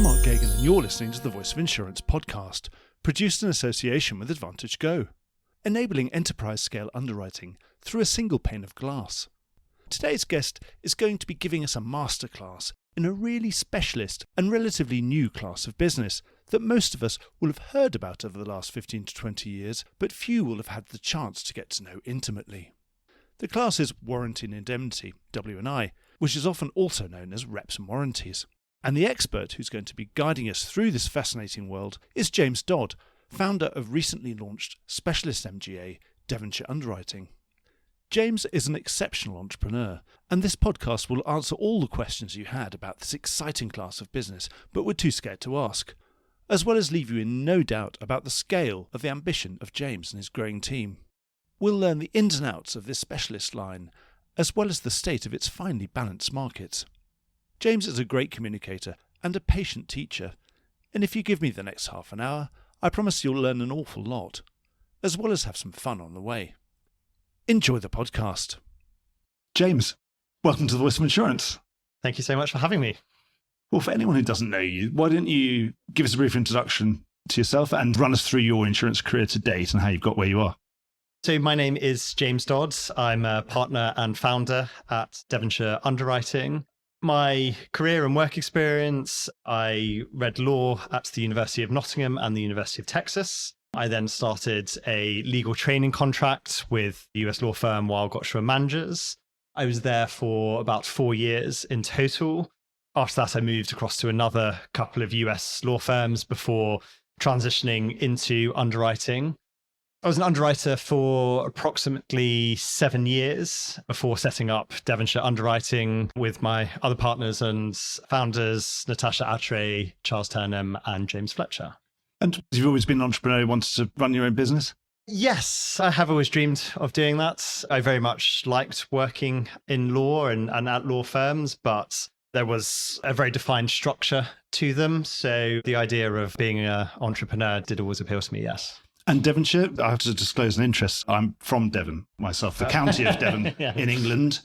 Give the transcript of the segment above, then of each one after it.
I'm Mark Gagan, and you're listening to the Voice of Insurance podcast, produced in association with Advantage Go, enabling enterprise-scale underwriting through a single pane of glass. Today's guest is going to be giving us a masterclass in a really specialist and relatively new class of business that most of us will have heard about over the last 15 to 20 years, but few will have had the chance to get to know intimately. The class is Warranty and Indemnity, W&I, which is often also known as Reps and Warranties. And the expert who's going to be guiding us through this fascinating world is James Dodd, founder of recently launched specialist MGA, Devonshire Underwriting. James is an exceptional entrepreneur, and this podcast will answer all the questions you had about this exciting class of business but were too scared to ask, as well as leave you in no doubt about the scale of the ambition of James and his growing team. We'll learn the ins and outs of this specialist line, as well as the state of its finely balanced markets. James is a great communicator and a patient teacher, and if you give me the next half an hour, I promise you'll learn an awful lot, as well as have some fun on the way. Enjoy the podcast. James, welcome to the Voice of Insurance. Thank you so much for having me. Well, for anyone who doesn't know you, why don't you give us a brief introduction to yourself and run us through your insurance career to date and how you've got where you are? So my name is James Dodd. I'm a partner and founder at Devonshire Underwriting. My career and work experience, I read law at the University of Nottingham and the University of Texas. I then started a legal training contract with the US law firm Weil Gotshal Managers. I was there for about 4 years in total. After that, I moved across to another couple of US law firms before transitioning into underwriting. I was an underwriter for approximately 7 years before setting up Devonshire Underwriting with my other partners and founders, Natasha Atre, Charles Turnham, and James Fletcher. And you've always been an entrepreneur who wanted to run your own business? Yes, I have always dreamed of doing that. I very much liked working in law and at law firms, but there was a very defined structure to them. So the idea of being an entrepreneur did always appeal to me, yes. And Devonshire, I have to disclose an interest. I'm from Devon myself, the county of Devon Yeah. in England.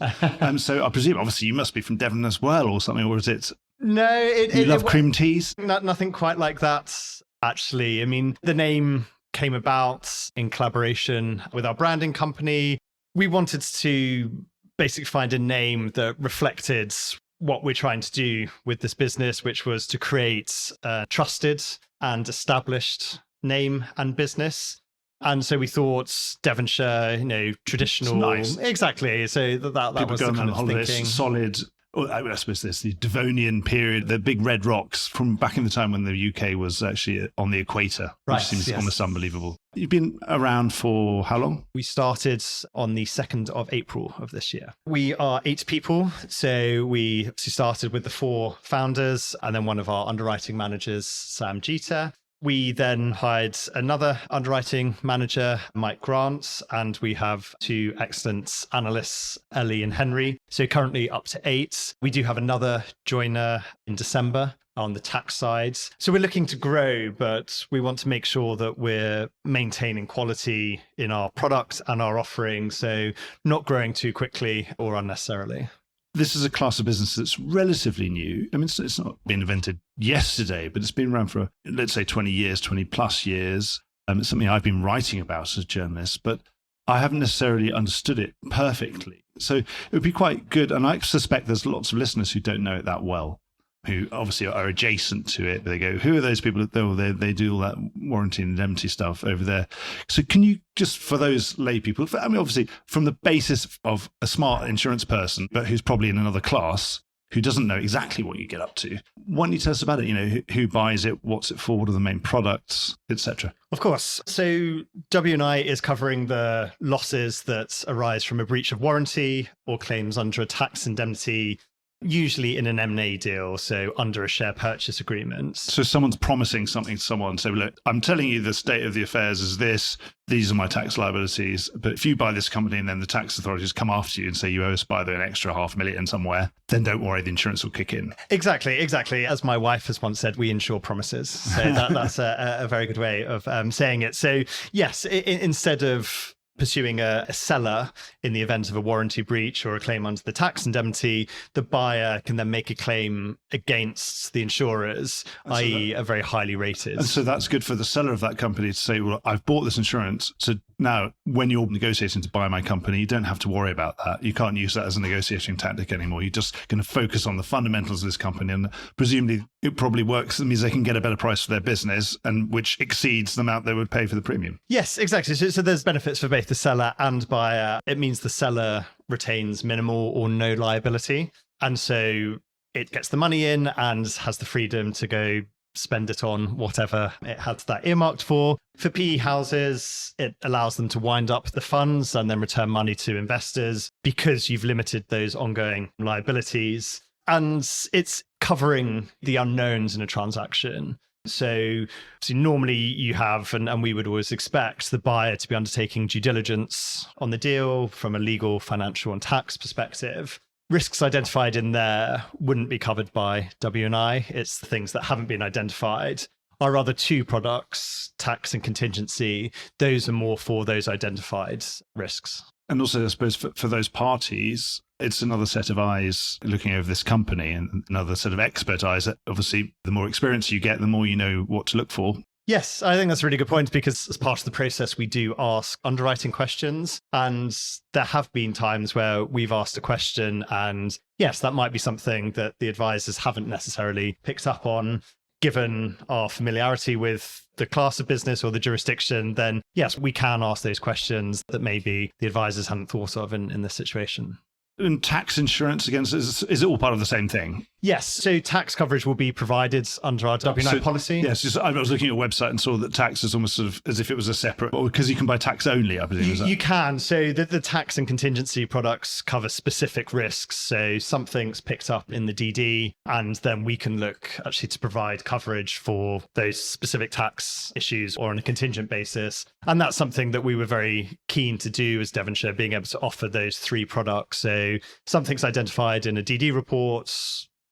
So I presume, obviously, you must be from Devon as well or something, or is it? No, You love cream teas? Nothing quite like that, actually. I mean, the name came about in collaboration with our branding company. We wanted to basically find a name that reflected what we're trying to do with this business, which was to create a trusted and established name and business. And so we thought Devonshire, traditional. Nice. Exactly. So that was the kind of holidays, thinking. Solid. I suppose there's the Devonian period, the big red rocks from back in the time when the UK was actually on the equator, which seems almost unbelievable. You've been around for how long? We started on the 2nd of April of this year. We are 8 people. So we started with the 4 founders and then one of our underwriting managers, Sam Jeter. We then hired another underwriting manager, Mike Grant, and we have 2 excellent analysts, Ellie and Henry. So currently up to 8. We do have another joiner in December on the tax side. So we're looking to grow, but we want to make sure that we're maintaining quality in our product and our offering. So not growing too quickly or unnecessarily. This is a class of business that's relatively new. I mean, it's not been invented yesterday, but it's been around for, let's say, 20 years, 20 plus years. It's something I've been writing about as a journalist, but I haven't necessarily understood it perfectly. So it would be quite good. And I suspect there's lots of listeners who don't know it that well, who obviously are adjacent to it. They go, who are those people? They do all that warranty and indemnity stuff over there. So can you just, for those lay people, I mean, obviously from the basis of a smart insurance person, but who's probably in another class, who doesn't know exactly what you get up to, why don't you tell us about it? Who buys it? What's it for? What are the main products, etc.? Of course. So W&I is covering the losses that arise from a breach of warranty or claims under a tax indemnity, usually in an M&A deal, so under a share purchase agreement. So someone's promising something to someone, say, look, I'm telling you the state of the affairs is this, these are my tax liabilities, but if you buy this company and then the tax authorities come after you and say you owe us by an extra $500,000 somewhere, then don't worry, the insurance will kick in. Exactly. As my wife has once said, we insure promises. So that's a very good way of saying it. So yes, instead of pursuing a seller in the event of a warranty breach or a claim under the tax indemnity, the buyer can then make a claim against the insurers, i.e. are very highly rated. And so that's good for the seller of that company to say, well, I've bought this insurance. So now when you're negotiating to buy my company, you don't have to worry about that. You can't use that as a negotiating tactic anymore. You're just going to focus on the fundamentals of this company. And presumably it probably works. It means they can get a better price for their business, and which exceeds the amount they would pay for the premium. Yes, exactly. So there's benefits for both the seller and buyer. It means the seller retains minimal or no liability. And so it gets the money in and has the freedom to go spend it on whatever it had that earmarked for. For PE houses, it allows them to wind up the funds and then return money to investors because you've limited those ongoing liabilities. And it's covering the unknowns in a transaction. So normally you have, and we would always expect the buyer to be undertaking due diligence on the deal from a legal, financial, and tax perspective. Risks identified in there wouldn't be covered by W&I. It's the things that haven't been identified. Our other two products, tax and contingency, those are more for those identified risks. And also, I suppose, for those parties, it's another set of eyes looking over this company and another set of expert eyes. Obviously, the more experience you get, the more you know what to look for. Yes, I think that's a really good point, because as part of the process, we do ask underwriting questions. And there have been times where we've asked a question and yes, that might be something that the advisors haven't necessarily picked up on. Given our familiarity with the class of business or the jurisdiction, then yes, we can ask those questions that maybe the advisors hadn't thought of in this situation. And tax insurance against, is it all part of the same thing? Yes. So tax coverage will be provided under our W&I policy. Yes. I was looking at your website and saw that tax is almost sort of as if it was a separate, because you can buy tax only, I presume. You can. So the tax and contingency products cover specific risks. So something's picked up in the DD, and then we can look actually to provide coverage for those specific tax issues or on a contingent basis. And that's something that we were very keen to do as Devonshire, being able to offer those three products. So something's identified in a DD report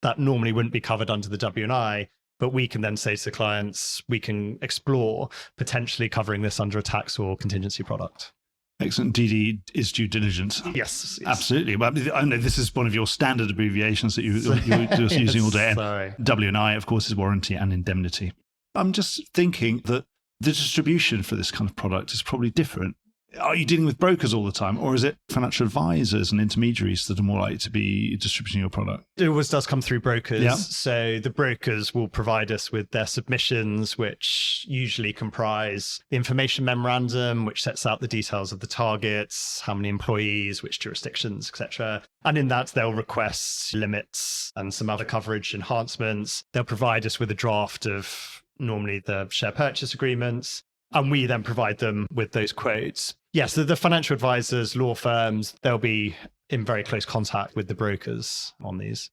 that normally wouldn't be covered under the W&I, but we can then say to the clients, we can explore potentially covering this under a tax or contingency product. Excellent. DD is due diligence. Yes. Absolutely. Well, I know this is one of your standard abbreviations that you're just using all day. Sorry. W&I, of course, is Warranty and Indemnity. I'm just thinking that the distribution for this kind of product is probably different. Are you dealing with brokers all the time, or is it financial advisors and intermediaries that are more likely to be distributing your product? It always does come through brokers. Yeah. So the brokers will provide us with their submissions, which usually comprise the information memorandum, which sets out the details of the targets, how many employees, which jurisdictions, etc. And in that, they'll request limits and some other coverage enhancements. They'll provide us with a draft of normally the share purchase agreements, and we then provide them with those quotes. Yes, the financial advisors, law firms, they'll be in very close contact with the brokers on these.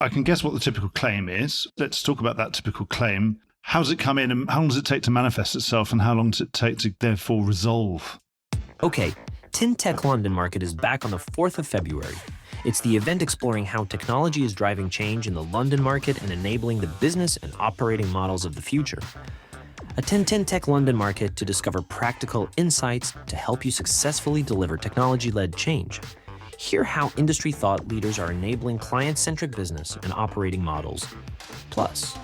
I can guess what the typical claim is. Let's talk about that typical claim. How does it come in, and how long does it take to manifest itself, and how long does it take to therefore resolve? Okay, TinTech London Market is back on the 4th of February. It's the event exploring how technology is driving change in the London market and enabling the business and operating models of the future. Attend TinTech London Market to discover practical insights to help you successfully deliver technology-led change. Hear how industry thought leaders are enabling client-centric business and operating models. Plus,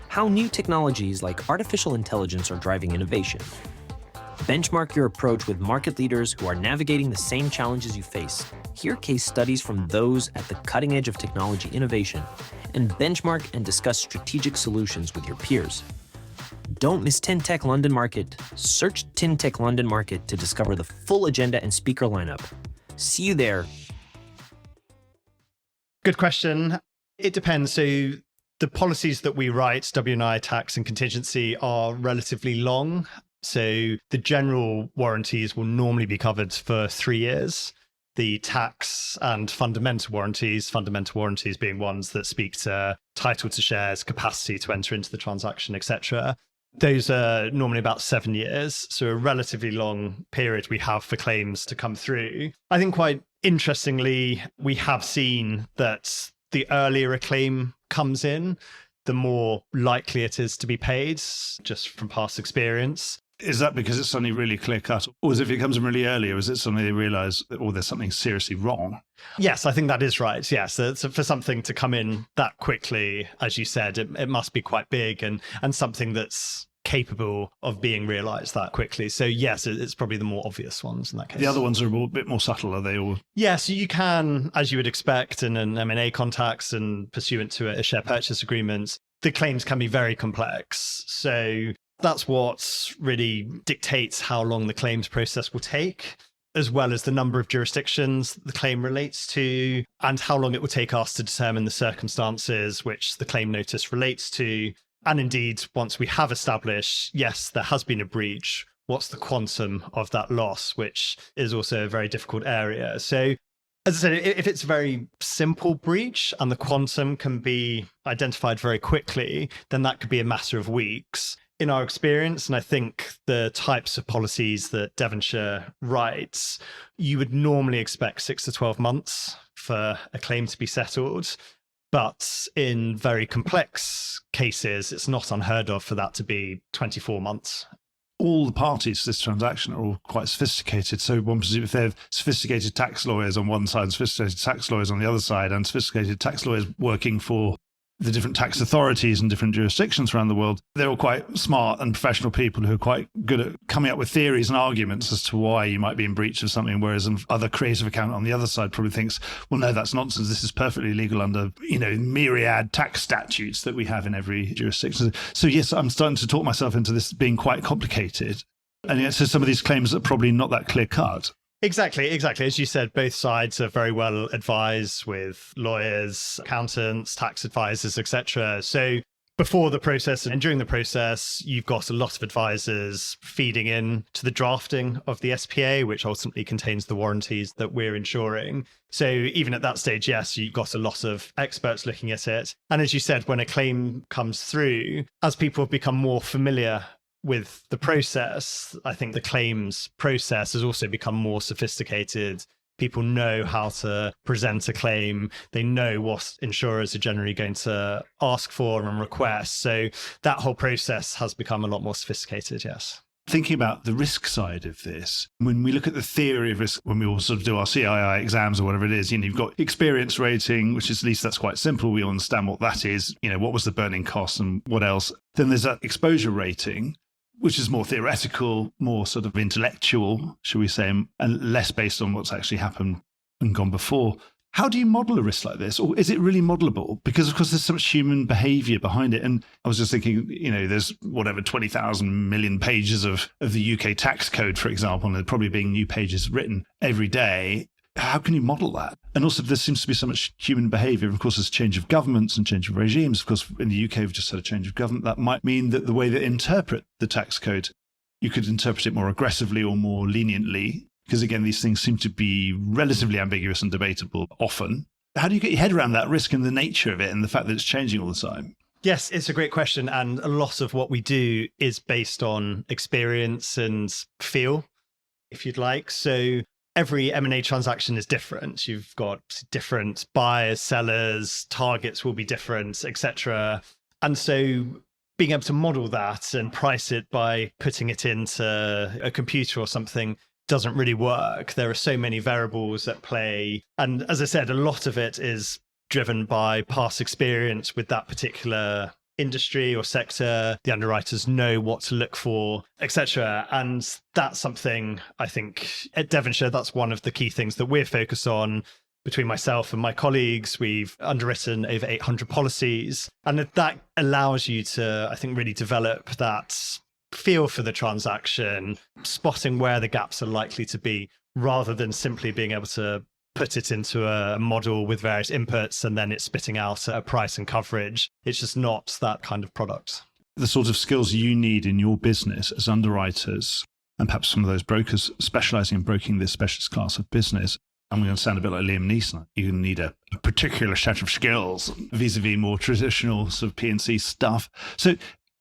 how new technologies like artificial intelligence are driving innovation. Benchmark your approach with market leaders who are navigating the same challenges you face. Hear case studies from those at the cutting edge of technology innovation, and benchmark and discuss strategic solutions with your peers. Don't miss TinTech London Market. Search TinTech London Market to discover the full agenda and speaker lineup. See you there. Good question. It depends. So the policies that we write, W&I, tax and contingency, are relatively long. So the general warranties will normally be covered for 3 years. The tax and fundamental warranties being ones that speak to title to shares, capacity to enter into the transaction, etc. Those are normally about 7 years. So a relatively long period we have for claims to come through. I think quite interestingly, we have seen that the earlier a claim comes in, the more likely it is to be paid, just from past experience. Is that because it's suddenly really clear cut? Or is it if it comes in really early, or is it suddenly they realise that, there's something seriously wrong? Yes, I think that is right. Yes, so for something to come in that quickly, as you said, it must be quite big and something that's capable of being realised that quickly. So yes, it's probably the more obvious ones in that case. The other ones are a bit more subtle, are they? Or yes, you can, as you would expect in an M&A context and pursuant to a share purchase agreement, the claims can be very complex. So that's what really dictates how long the claims process will take, as well as the number of jurisdictions the claim relates to and how long it will take us to determine the circumstances which the claim notice relates to. And indeed, once we have established, yes, there has been a breach, what's the quantum of that loss, which is also a very difficult area. So as I said, if it's a very simple breach and the quantum can be identified very quickly, then that could be a matter of weeks. In our experience, and I think the types of policies that Devonshire writes, you would normally expect 6 to 12 months for a claim to be settled. But in very complex cases, it's not unheard of for that to be 24 months. all the parties to this transaction are all quite sophisticated. So one presumes if they have sophisticated tax lawyers on one side, sophisticated tax lawyers on the other side, and sophisticated tax lawyers working for the different tax authorities in different jurisdictions around the world, they're all quite smart and professional people who are quite good at coming up with theories and arguments as to why you might be in breach of something, whereas an other creative accountant on the other side probably thinks, well, no, that's nonsense. This is perfectly legal under, myriad tax statutes that we have in every jurisdiction. So yes, I'm starting to talk myself into this being quite complicated. And yet, so some of these claims are probably not that clear cut. Exactly. As you said, both sides are very well advised with lawyers, accountants, tax advisors, etc. So before the process and during the process, you've got a lot of advisors feeding in to the drafting of the SPA, which ultimately contains the warranties that we're insuring. So even at that stage, yes, you've got a lot of experts looking at it. And as you said, when a claim comes through, as people have become more familiar with the process, I think the claims process has also become more sophisticated. People know how to present a claim. They know what insurers are generally going to ask for and request. So that whole process has become a lot more sophisticated, yes. Thinking about the risk side of this, when we look at the theory of risk, when we all sort of do our CII exams or whatever it is, you've got experience rating, which is at least that's quite simple. We all understand what that is. What was the burning cost and what else? Then there's that exposure rating, which is more theoretical, more sort of intellectual, shall we say, and less based on what's actually happened and gone before. How do you model a risk like this? Or is it really modelable? Because, of course, there's so much human behavior behind it. And I was just thinking, there's 20,000 million pages of the UK tax code, for example, and there probably being new pages written every day. How can you model that? And also, there seems to be so much human behavior. Of course, there's change of governments and change of regimes. Of course, in the UK, we've just had a change of government. That might mean that the way they interpret the tax code, you could interpret it more aggressively or more leniently. Because again, these things seem to be relatively ambiguous and debatable often. How do you get your head around that risk and the nature of it and the fact that it's changing all the time? Yes, it's a great question. And a lot of what we do is based on experience and feel, if you'd like. So every M&A transaction is different. You've got different buyers, sellers, targets will be different, etc. And so being able to model that and price it by putting it into a computer or something doesn't really work. There are so many variables at play. And as I said, a lot of it is driven by past experience with that particular industry or sector. The underwriters know what to look for, etc. And that's something I think at Devonshire, that's one of the key things that we're focused on. Between myself and my colleagues, we've underwritten over 800 policies. And that allows you to, I think, really develop that feel for the transaction, spotting where the gaps are likely to be, rather than simply being able to put it into a model with various inputs and then it's spitting out a price and coverage. It's just not that kind of product. The sort of skills you need in your business as underwriters, and perhaps some of those brokers specializing in broking this specialist class of business, I'm going to sound a bit like Liam Neeson. You need a particular set of skills vis-a-vis more traditional sort of P&C stuff. So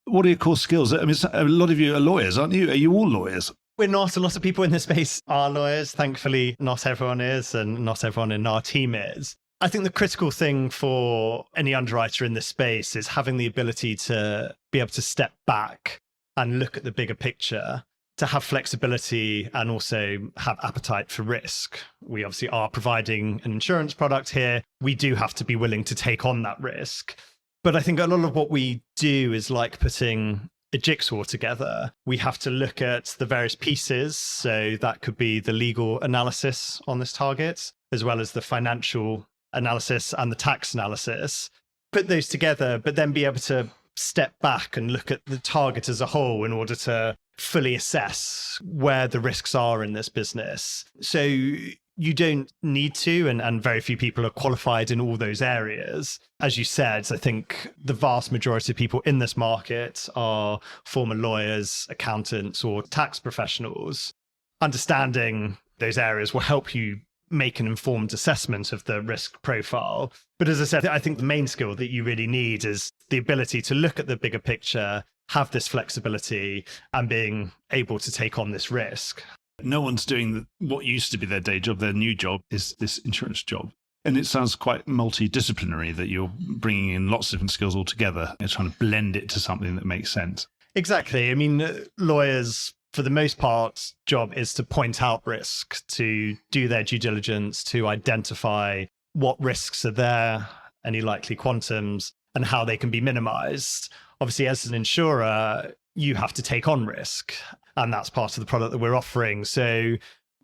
what are your core skills? I mean, a lot of you are lawyers, aren't you? Are you all lawyers? We're not. A lot of people in this space are lawyers. Thankfully, not everyone is, and not everyone in our team is. I think the critical thing for any underwriter in this space is having the ability to be able to step back and look at the bigger picture to have flexibility and also have appetite for risk. We obviously are providing an insurance product here. We do have to be willing to take on that risk. But I think a lot of what we do is like putting a jigsaw together. We have to look at the various pieces. So that could be the legal analysis on this target, as well as the financial analysis and the tax analysis. Put those together, but then be able to step back and look at the target as a whole in order to fully assess where the risks are in this business. So you don't need to, and very few people are qualified in all those areas. As you said, I think the vast majority of people in this market are former lawyers, accountants, or tax professionals. Understanding those areas will help you make an informed assessment of the risk profile. But as I said, I think the main skill that you really need is the ability to look at the bigger picture, have this flexibility, and being able to take on this risk. No one's doing what used to be their day job. Their new job is this insurance job. And it sounds quite multidisciplinary that you're bringing in lots of different skills all together and trying to blend it to something that makes sense. Exactly. I mean, lawyers, for the most part, job is to point out risk, to do their due diligence, to identify what risks are there, any likely quantums, and how they can be minimized. Obviously, as an insurer, you have to take on risk, and that's part of the product that we're offering. So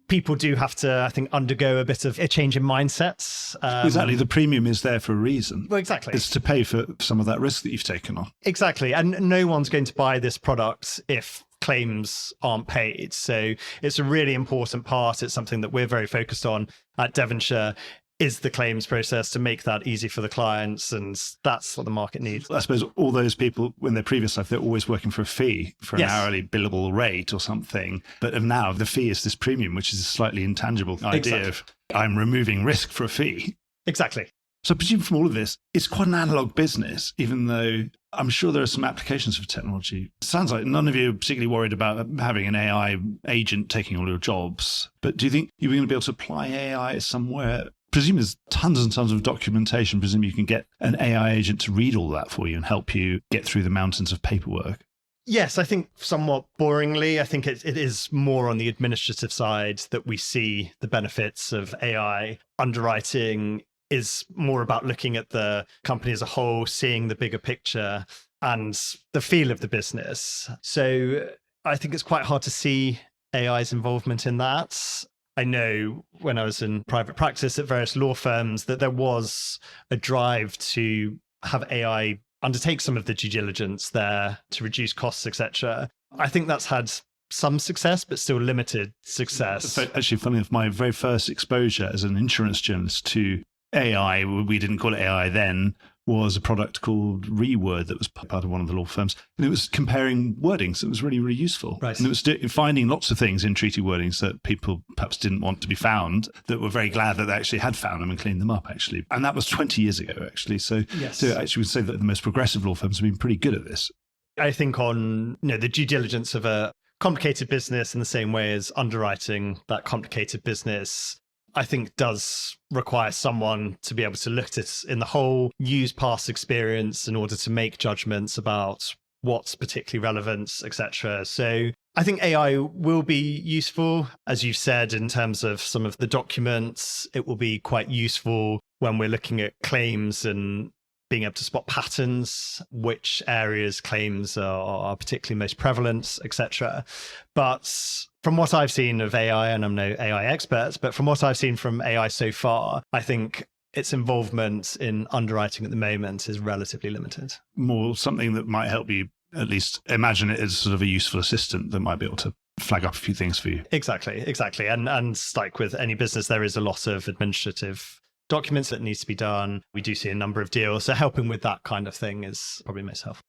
people do have to, I think, undergo a bit of a change in mindsets. Exactly. The premium is there for a reason. Well, exactly. It's to pay for some of that risk that you've taken on. Exactly. And no one's going to buy this product if claims aren't paid. So it's a really important part. It's something that we're very focused on at Devonshire, is the claims process, to make that easy for the clients. And that's what the market needs. I suppose all those people, in their previous life, they're always working for a fee, for an hourly billable rate or something. But now the fee is this premium, which is a slightly intangible idea of I'm removing risk for a fee. Exactly. So I presume from all of this, it's quite an analog business, even though I'm sure there are some applications for technology. It sounds like none of you are particularly worried about having an AI agent taking all your jobs. But do you think you're going to be able to apply AI somewhere? Presume there's tons and tons of documentation. Presume you can get an AI agent to read all that for you and help you get through the mountains of paperwork. Yes, I think somewhat boringly, I think it is more on the administrative side that we see the benefits of AI. Underwriting is more about looking at the company as a whole, seeing the bigger picture and the feel of the business. So I think it's quite hard to see AI's involvement in that. I know when I was in private practice at various law firms that there was a drive to have AI undertake some of the due diligence there to reduce costs, etc. I think that's had some success, but still limited success. Actually, funny enough, my very first exposure as an insurance journalist to AI, we didn't call it AI then, was a product called Reword that was part of one of the law firms. And it was comparing wordings. It was really, really useful. Right. And it was finding lots of things in treaty wordings that people perhaps didn't want to be found, that were very glad that they actually had found them and cleaned them up, actually. And that was 20 years ago, actually. So, yes. So actually, we'd say that the most progressive law firms have been pretty good at this. I think on the due diligence of a complicated business in the same way as underwriting that complicated business, I think does require someone to be able to look at it in the whole, use past experience in order to make judgments about what's particularly relevant, etc. So I think AI will be useful, as you've said, in terms of some of the documents. It will be quite useful when we're looking at claims and being able to spot patterns, which areas claims are particularly most prevalent, etc. But from what I've seen of AI, and I'm no AI expert, but from what I've seen from AI so far, I think its involvement in underwriting at the moment is relatively limited. More something that might help you at least imagine it as sort of a useful assistant that might be able to flag up a few things for you. Exactly. And like with any business, there is a lot of administrative documents that needs to be done. We do see a number of deals. So helping with that kind of thing is probably most helpful.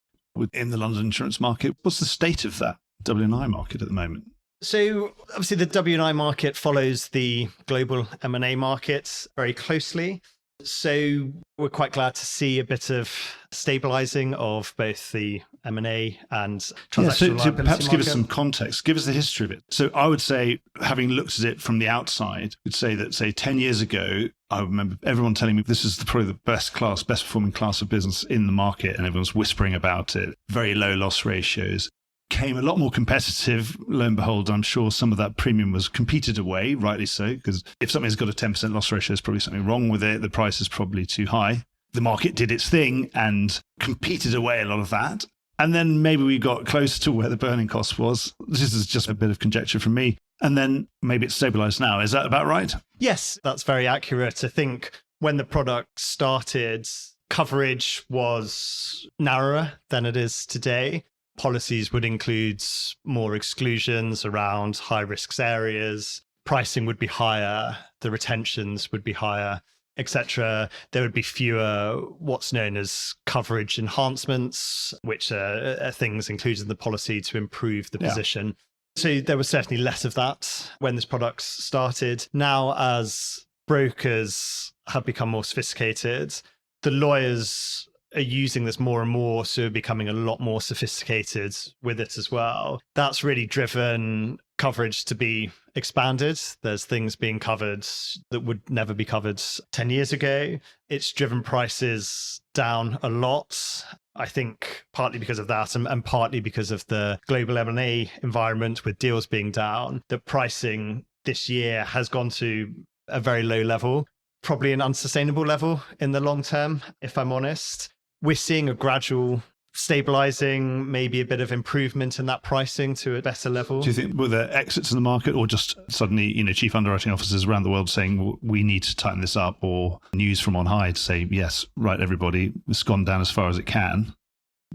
In the London insurance market, what's the state of that W&I market at the moment? So obviously the W&I market follows the global M&A market very closely. So we're quite glad to see a bit of stabilizing of both the M&A and transactional so perhaps market. give us some context. Give us the history of it. So I would say, having looked at it from the outside, would say that, say, 10 years ago, I remember everyone telling me this is probably the best performing class of business in the market, and everyone's whispering about it. Very low loss ratios. became a lot more competitive. Lo and behold, I'm sure some of that premium was competed away, rightly so, because if something's got a 10% loss ratio, there's probably something wrong with it. The price is probably too high. The market did its thing and competed away a lot of that. And then maybe we got close to where the burning cost was. This is just a bit of conjecture from me. And then maybe it's stabilized now. Is that about right? Yes, that's very accurate. I think when the product started, coverage was narrower than it is today. Policies would include more exclusions around high-risk areas. Pricing would be higher. The retentions would be higher, etc. There would be fewer what's known as coverage enhancements, which are things included in the policy to improve the position. So there was certainly less of that when this product started. Now, as brokers have become more sophisticated, the lawyers are using this more and more, so becoming a lot more sophisticated with it as well. That's really driven coverage to be expanded. There's things being covered that would never be covered 10 years ago. It's driven prices down a lot. I think partly because of that and partly because of the global M&A environment with deals being down, the pricing this year has gone to a very low level, probably an unsustainable level in the long term, if I'm honest. We're seeing a gradual stabilizing, maybe a bit of improvement in that pricing to a better level. Do you think were there exits in the market or just suddenly, chief underwriting officers around the world saying we need to tighten this up, or news from on high to say, yes, right, everybody, it's gone down as far as it can?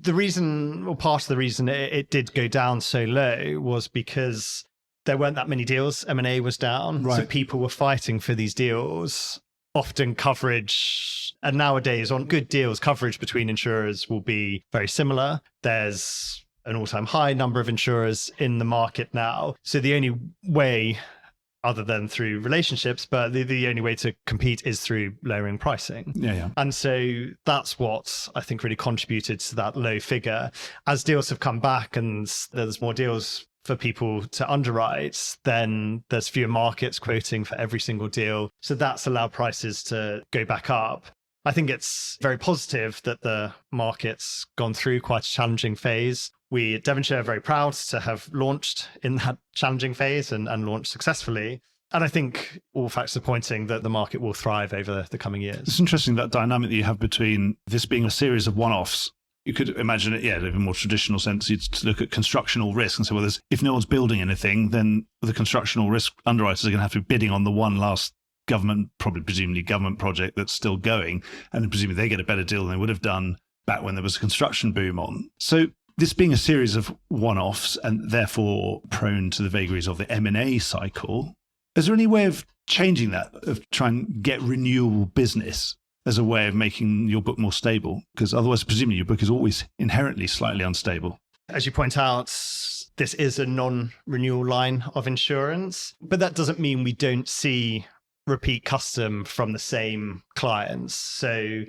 The reason, or part of the reason it did go down so low was because there weren't that many deals. M&A was down. Right. So people were fighting for these deals. Often coverage, and nowadays on good deals, coverage between insurers will be very similar. There's an all-time high number of insurers in the market now. So the only way, other than through relationships, but the only way to compete is through lowering pricing. Yeah. And so that's what I think really contributed to that low figure. As deals have come back and there's more deals for people to underwrite, then there's fewer markets quoting for every single deal. So that's allowed prices to go back up. I think it's very positive that the market's gone through quite a challenging phase. We at Devonshire are very proud to have launched in that challenging phase and launched successfully. And I think all facts are pointing that the market will thrive over the coming years. It's interesting, that dynamic that you have between this being a series of one-offs. You could imagine it, in a more traditional sense, you'd look at constructional risk and say, well, if no one's building anything, then the constructional risk underwriters are going to have to be bidding on the one last presumably government project that's still going. And then presumably they get a better deal than they would have done back when there was a construction boom on. So this being a series of one-offs and therefore prone to the vagaries of the M&A cycle, is there any way of changing that, of trying to get renewable business as a way of making your book more stable? Because otherwise, presumably, your book is always inherently slightly unstable. As you point out, this is a non-renewal line of insurance, but that doesn't mean we don't see repeat custom from the same clients. So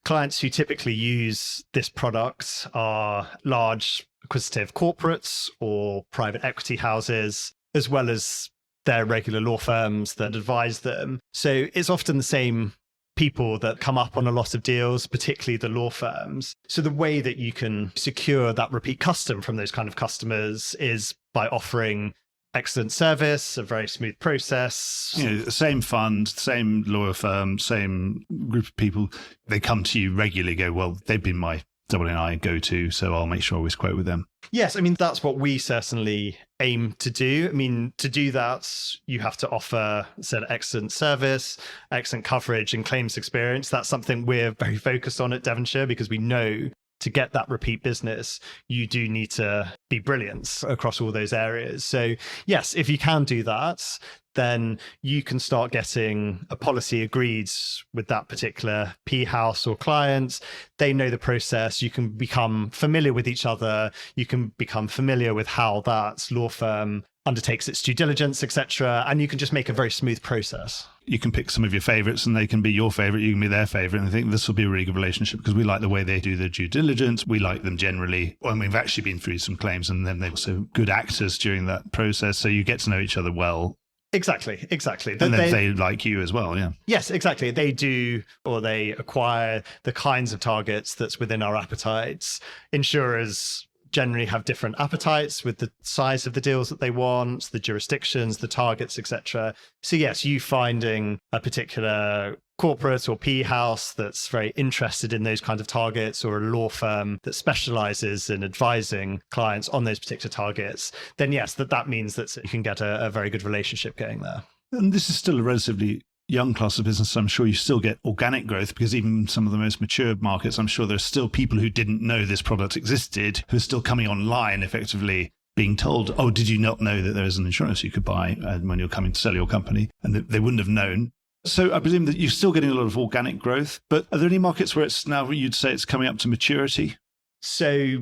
clients who typically use this product are large acquisitive corporates or private equity houses, as well as their regular law firms that advise them. So it's often the same people that come up on a lot of deals, particularly the law firms. So the way that you can secure that repeat custom from those kind of customers is by offering excellent service, a very smooth process. The same fund, same lawyer firm, same group of people, they come to you regularly, go, well, they've been my I go-to, so I'll make sure I always quote with them. Yes, that's what we certainly aim to do. To do that, you have to offer excellent service, excellent coverage and claims experience. That's something we're very focused on at Devonshire, because we know to get that repeat business, you do need to be brilliant across all those areas. So yes, if you can do that, then you can start getting a policy agreed with that particular P house or client. They know the process. You can become familiar with each other. You can become familiar with how that law firm undertakes its due diligence, etc. And you can just make a very smooth process. You can pick some of your favorites and they can be your favorite, you can be their favorite. And I think this will be a really good relationship because we like the way they do their due diligence. We like them generally. And we've actually been through some claims and then they're also good actors during that process. So you get to know each other well. Exactly. And then they like you as well, yeah. Yes, exactly. They do, or they acquire the kinds of targets that's within our appetites. Insurers generally have different appetites with the size of the deals that they want, the jurisdictions, the targets, etc. So yes, you finding a particular corporate or PE house that's very interested in those kinds of targets, or a law firm that specializes in advising clients on those particular targets, then yes, that means that you can get a very good relationship going there. And this is still a relatively young class of business. So I'm sure you still get organic growth, because even some of the most mature markets, I'm sure there's still people who didn't know this product existed, who are still coming online effectively being told, oh, did you not know that there is an insurance you could buy when you're coming to sell your company? And they wouldn't have known. So I presume that you're still getting a lot of organic growth, but are there any markets where it's now, you'd say it's coming up to maturity? So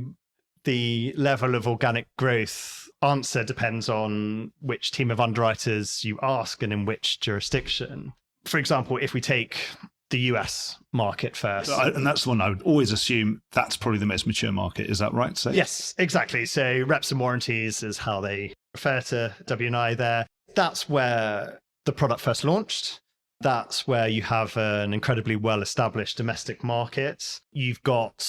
the level of organic growth answer depends on which team of underwriters you ask and in which jurisdiction. For example, if we take the US market first. And that's the one I would always assume that's probably the most mature market. Is that right? Yes, exactly. So Reps and Warranties is how they refer to W&I there. That's where the product first launched. That's where you have an incredibly well-established domestic market. You've got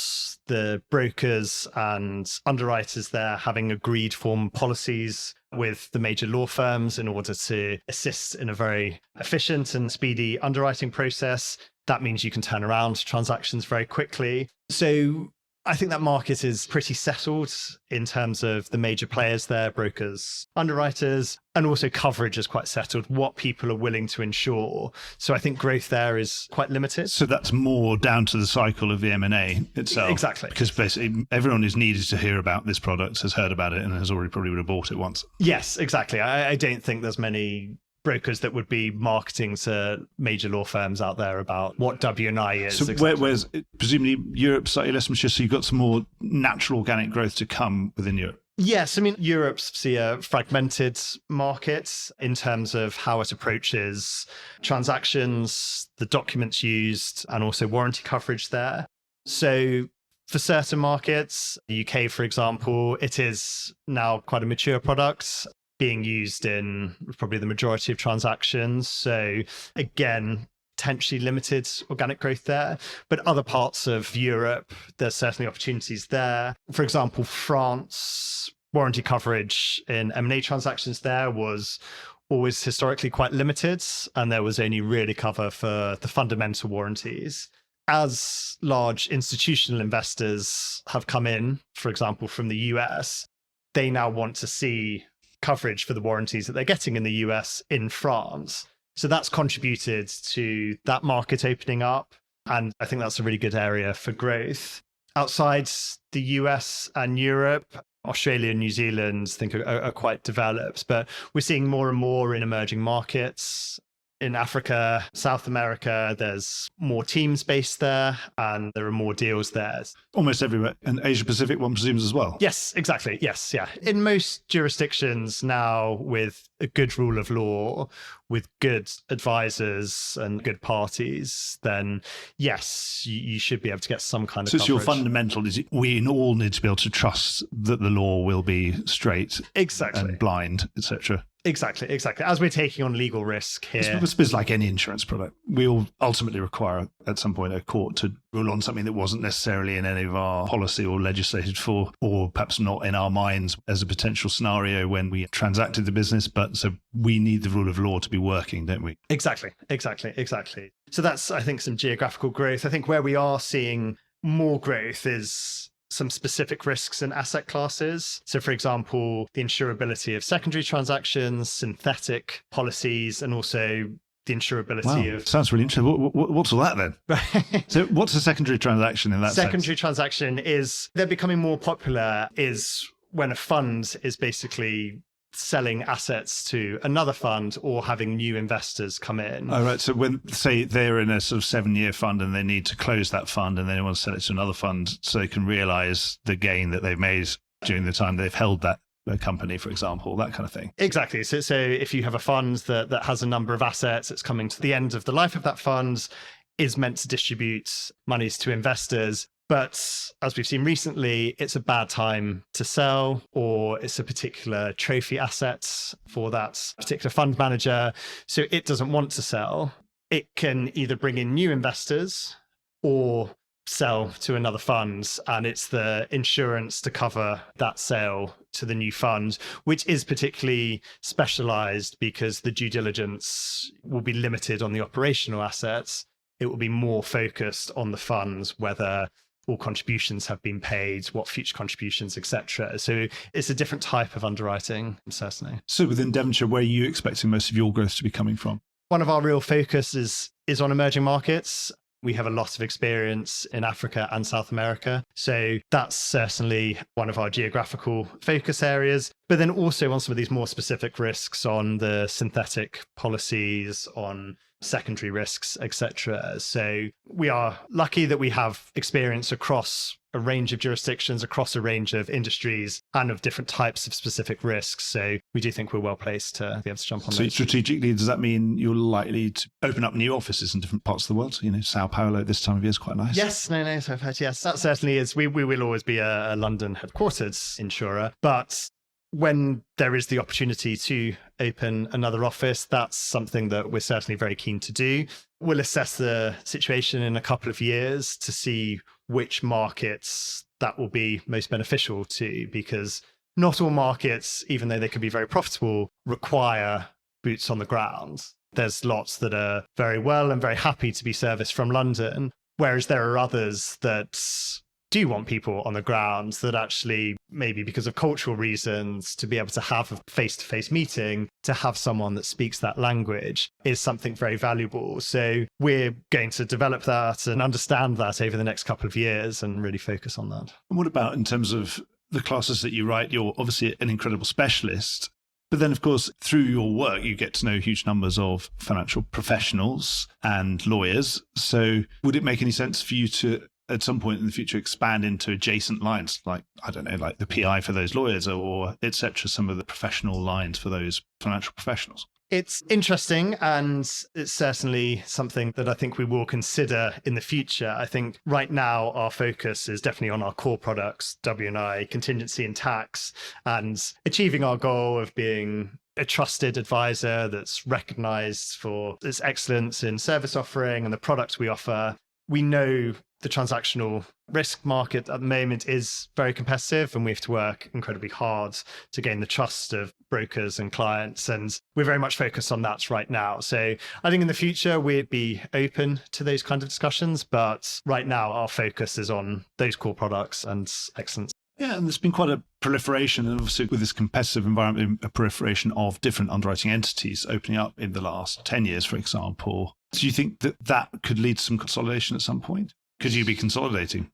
the brokers and underwriters there having agreed form policies with the major law firms in order to assist in a very efficient and speedy underwriting process. That means you can turn around transactions very quickly. So I think that market is pretty settled in terms of the major players there, brokers, underwriters, and also coverage is quite settled, what people are willing to insure. So I think growth there is quite limited. So that's more down to the cycle of the M&A itself. Exactly. Because basically everyone who's needed to hear about this product has heard about it and has already probably would have bought it once. Yes, exactly. I don't think there's many brokers that would be marketing to major law firms out there about what W&I is. So where's presumably Europe slightly less mature, so you've got some more natural organic growth to come within Europe? Yes, I mean, Europe's a fragmented market in terms of how it approaches transactions, the documents used, and also warranty coverage there. So for certain markets, the UK, for example, it is now quite a mature product, being used in probably the majority of transactions. So again, potentially limited organic growth there. But other parts of Europe, there's certainly opportunities there. For example, France, warranty coverage in M&A transactions there was always historically quite limited, and there was only really cover for the fundamental warranties. As large institutional investors have come in, for example, from the US, they now want to see coverage for the warranties that they're getting in the US in France. So that's contributed to that market opening up. And I think that's a really good area for growth. Outside the US and Europe, Australia and New Zealand, I think are quite developed, but we're seeing more and more in emerging markets. In Africa, South America, there's more teams based there and there are more deals there. Almost everywhere. And Asia Pacific, one presumes as well. Yes, exactly. Yes, yeah. In most jurisdictions now, with a good rule of law, with good advisors and good parties, then yes, you should be able to get some kind of coverage. So your fundamental is we all need to be able to trust that the law will be straight and blind, etc. Exactly. As we're taking on legal risk here. I suppose like any insurance product, we all ultimately require at some point a court to rule on something that wasn't necessarily in any of our policy or legislated for, or perhaps not in our minds as a potential scenario when we transacted the business. But so we need the rule of law to be working, don't we? Exactly. So that's, I think, some geographical growth. I think where we are seeing more growth is some specific risks and asset classes. So, for example, the insurability of secondary transactions, synthetic policies, and also the insurability of... Sounds really interesting. What's all that then? So what's a secondary transaction in that Secondary transaction is, they're becoming more popular, is when a fund is basically selling assets to another fund or having new investors come in. Oh, right. So when, say, they're in a sort of 7-year fund and they need to close that fund and they want to sell it to another fund so they can realize the gain that they've made during the time they've held that company, for example, that kind of thing. Exactly. So if you have a fund that has a number of assets, it's coming to the end of the life of that fund, is meant to distribute monies to investors. But as we've seen recently, it's a bad time to sell, or it's a particular trophy asset for that particular fund manager. So it doesn't want to sell. It can either bring in new investors, or sell to another fund, and it's the insurance to cover that sale to the new fund, which is particularly specialized because the due diligence will be limited on the operational assets. It will be more focused on the funds, whether all contributions have been paid, what future contributions, etc. So it's a different type of underwriting, certainly. So within Devonshire, where are you expecting most of your growth to be coming from? One of our real focus is on emerging markets. We have a lot of experience in Africa and South America. So that's certainly one of our geographical focus areas. But then also on some of these more specific risks on the synthetic policies, on secondary risks, etc. So we are lucky that we have experience across a range of jurisdictions, across a range of industries, and of different types of specific risks. So we do think we're well placed to be able to jump on So those. strategically, does that mean you're likely to open up new offices in different parts of the world? Sao Paulo at this time of year is quite nice. Yes, so I've heard, yes, that certainly is. We will always be a London headquartered insurer, but when there is the opportunity to open another office, that's something that we're certainly very keen to do. We'll assess the situation in a couple of years to see which markets that will be most beneficial to, because not all markets, even though they can be very profitable, require boots on the ground. There's lots that are very well and very happy to be serviced from London, whereas there are others that do want people on the ground, that actually, maybe because of cultural reasons, to be able to have a face-to-face meeting, to have someone that speaks that language is something very valuable. So we're going to develop that and understand that over the next couple of years and really focus on that. And what about in terms of the classes that you write? You're obviously an incredible specialist. But then, of course, through your work, you get to know huge numbers of financial professionals and lawyers. So would it make any sense for you to, at some point in the future, expand into adjacent lines, like, I don't know, like the PI for those lawyers or et cetera, some of the professional lines for those financial professionals? It's interesting, and it's certainly something that I think we will consider in the future. I think right now our focus is definitely on our core products, W&I, contingency and tax, and achieving our goal of being a trusted advisor that's recognized for its excellence in service offering and the products we offer. We know the transactional risk market at the moment is very competitive, and we have to work incredibly hard to gain the trust of brokers and clients. And we're very much focused on that right now. So I think in the future, we'd be open to those kind of discussions. But right now, our focus is on those core products and excellence. Yeah, and there's been quite a proliferation, and obviously with this competitive environment, a proliferation of different underwriting entities opening up in the last 10 years, for example. Do you think that that could lead to some consolidation at some point? Could you be consolidating?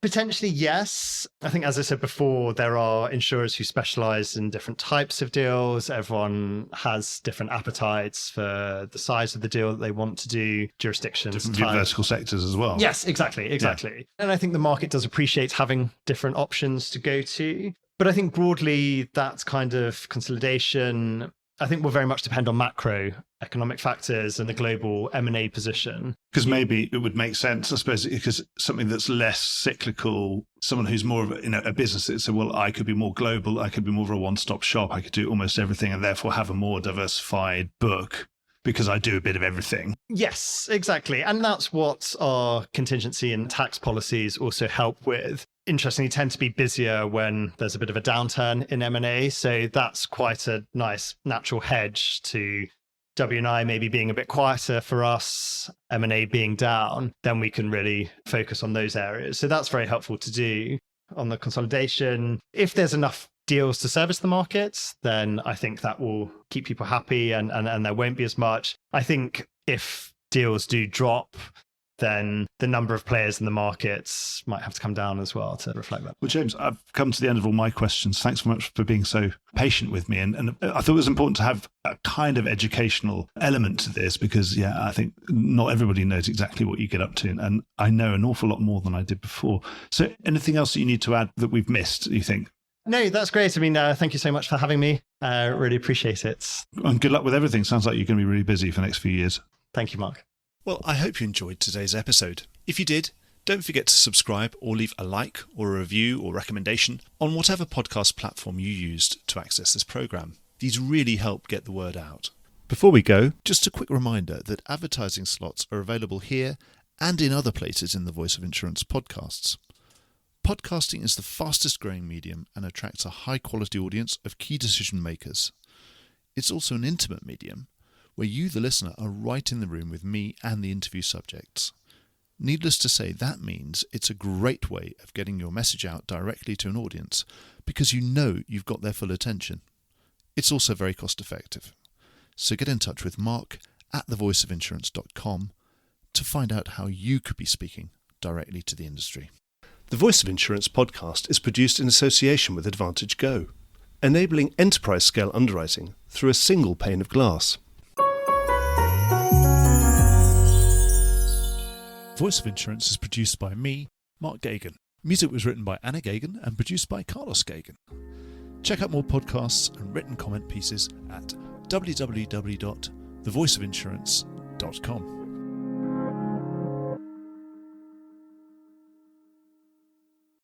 Potentially, yes. I think, as I said before, there are insurers who specialize in different types of deals. Everyone has different appetites for the size of the deal that they want to do, jurisdictions, Different types. vertical sectors as well. Yes, exactly. Yeah. And I think the market does appreciate having different options to go to. But I think broadly, that kind of consolidation, I think, will very much depend on macroeconomic factors and the global M&A position. Because maybe it would make sense, I suppose, because something that's less cyclical, someone who's more of a business that said, well, I could be more global, I could be more of a one-stop shop, I could do almost everything and therefore have a more diversified book because I do a bit of everything. Yes, exactly. And that's what our contingency and tax policies also help with. Interestingly, tend to be busier when there's a bit of a downturn in M&A. So that's quite a nice natural hedge to W&I maybe being a bit quieter for us, M&A being down. Then we can really focus on those areas. So that's very helpful to do. On the consolidation, if there's enough deals to service the market, then I think that will keep people happy and there won't be as much. I think if deals do drop, then the number of players in the markets might have to come down as well to reflect that. Well, James, I've come to the end of all my questions. Thanks very much for being so patient with me. And I thought it was important to have a kind of educational element to this because, I think not everybody knows exactly what you get up to. And I know an awful lot more than I did before. So anything else that you need to add that we've missed, you think? No, that's great. I mean, thank you so much for having me. Really appreciate it. And good luck with everything. Sounds like you're going to be really busy for the next few years. Thank you, Mark. Well, I hope you enjoyed today's episode. If you did, don't forget to subscribe or leave a like or a review or recommendation on whatever podcast platform you used to access this program. These really help get the word out. Before we go, just a quick reminder that advertising slots are available here and in other places in the Voice of Insurance podcasts. Podcasting is the fastest growing medium and attracts a high quality audience of key decision makers. It's also an intimate medium where you, the listener, are right in the room with me and the interview subjects. Needless to say, that means it's a great way of getting your message out directly to an audience because you know you've got their full attention. It's also very cost effective. So get in touch with Mark at thevoiceofinsurance.com to find out how you could be speaking directly to the industry. The Voice of Insurance podcast is produced in association with Advantage Go, enabling enterprise-scale underwriting through a single pane of glass. Voice of Insurance is produced by me, Mark Gagan. Music was written by Anna Gagan and produced by Carlos Gagan. Check out more podcasts and written comment pieces at www.thevoiceofinsurance.com.